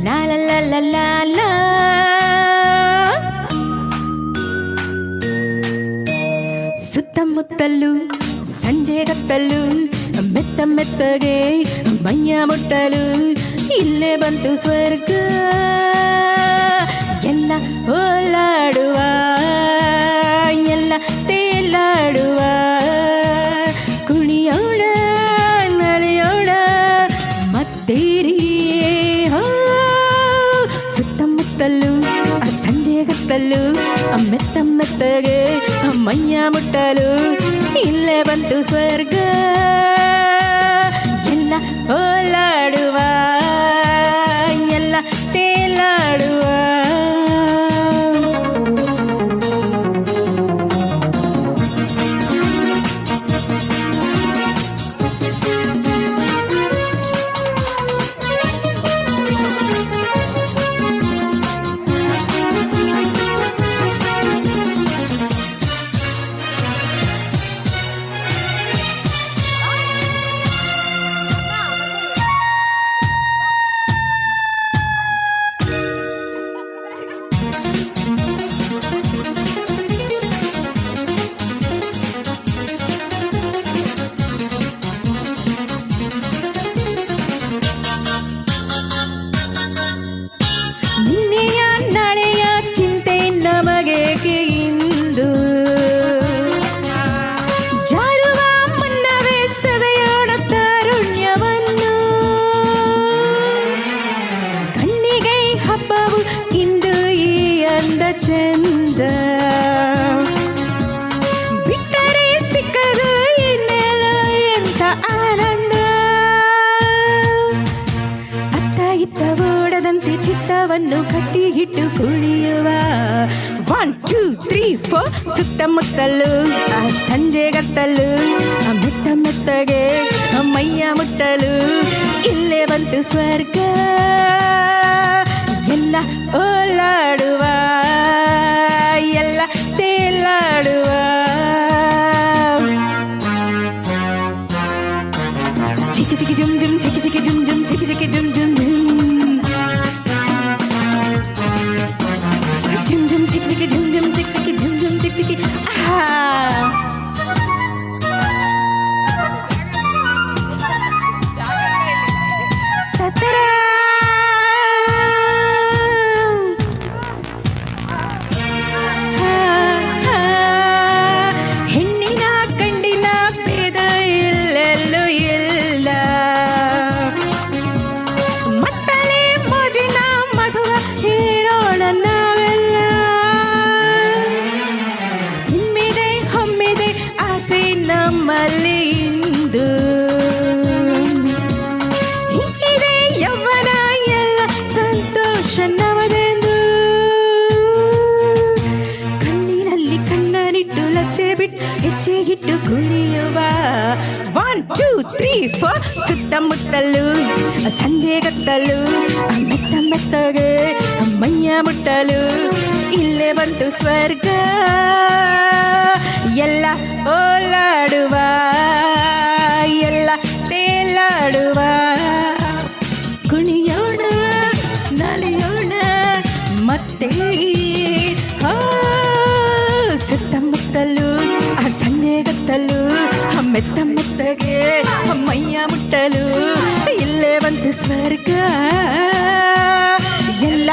La la la la la la. ಸುತ್ತಮುತ್ತಲು ಸಂಜೆಗತ್ತಲು ಮೆತ್ತ ಮೆತ್ತಗೆ ಮೈಯ ಮುಟ್ಟಲು ಇಲ್ಲೇ ಬಂತು ಸ್ವರ್ಗ. ಎಲ್ಲ ಓಲಾಡುವ ಎಲ್ಲ ತೇಲಾಡುವ ಕುಣಿಯೋಣ ನಲಿಯೋಣ ಮತ್ತೇರಿ. ಸುತ್ತಮುತ್ತಲು ಸಂಜೆಗತ್ತಲು ಮೆತ್ತ ಮೆತ್ತಗೆ ಮೈಯ ಮುಟ್ಟಲು ಇಲ್ಲೇ ಬಂತು ಸ್ವರ್ಗ. ಎಲ್ಲ ಓಲಾಡುವ ಎಲ್ಲ ತೇಲಾಡುವ ಚಂದ ಬಿಟ್ಟರೆ ಸಿಕ್ಕದು ಇನ್ನೆಲ್ಲ ಎಂತ ಆನಂದ. ಅತ್ತ ಇತ್ತ ಓಡದಂತೆ ಚಿತ್ತವನ್ನು ಕಟ್ಟಿಗಿಟ್ಟು ಕುಣಿಯುವ 1 2 3 4 ಸುತ್ತಮುತ್ತಲು ಸಂಜೆಗತ್ತಲು ಮೆತ್ತ ಮೆತ್ತಗೆ ಮೈಯ ಮುಟ್ಟಲು ಇಲ್ಲೇ ಬಂತು ಸ್ವರ್ಗ. ಎಲ್ಲ ಓಲಾಡುವ ಎಲ್ಲ ತೇಲಾಡುವ ಚಿಕ್ಕಿ ಚಿಕ್ಕಿ ಜುಮ್ ಜುಮ್ ಚಿಕ್ಕಿ ಚಿಕ್ಕಿ ಜುಮ್ ಜುಮ್ ಚಿಕ್ಕಿ ಚಿಕ್ಕಿ ಜುಮ್ ಜುಮ್ ಜುಮ್ ಜುಮ್ ಚಿಕ್ಕಿ ಚಿಕ್ಕಿ ಜುಮ್ ಜುಮ್ ಚಿಕ್ಕಿ ಚಿಕ್ಕಿ ಜುಮ್ ಜುಮ್ ಚಿಕ್ಕಿ ಚಿಕ್ಕಿ. ನಮ್ಮಲ್ಲಿ ಇಂದು ಇದೆ ಯೌವನ ಎಲ್ಲ ಸಂತೋಷ ನವದೆಂದು. ಕಣ್ಣಿನಲ್ಲಿ ಕಣ್ಣನಿಟ್ಟು ಲಜ್ಜೆ ಬಿಟ್ಟು ಹೆಜ್ಜೆ ಇಟ್ಟು ಕುಣಿಯುವ 1 2 3 4 ಸುತ್ತಮುತ್ತಲು ಸಂಜೆಗತ್ತಲು ಮೆತ್ತ ಮೆತ್ತಗೆ ಮೈಯ ಮುಟ್ಟಲು ಇಲ್ಲೇ ಬಂತು ಸ್ವರ್ಗ. ಎಲ್ಲ ಓಲಾಡುವ ಎಲ್ಲ ತೇಲಾಡುವ ಕುಣಿಯೋಣ ನಲಿಯೋಣ ಮತ್ತೆ ಸುತ್ತಮುತ್ತಲು ಸಂಜೆಗತ್ತಲು ಮೆತ್ತ ಮೆತ್ತಗೆ ಮೈಯ ಮುಟ್ಟಲು ಇಲ್ಲೇ ಬಂತು ಸ್ವರ್ಗ. ಎಲ್ಲ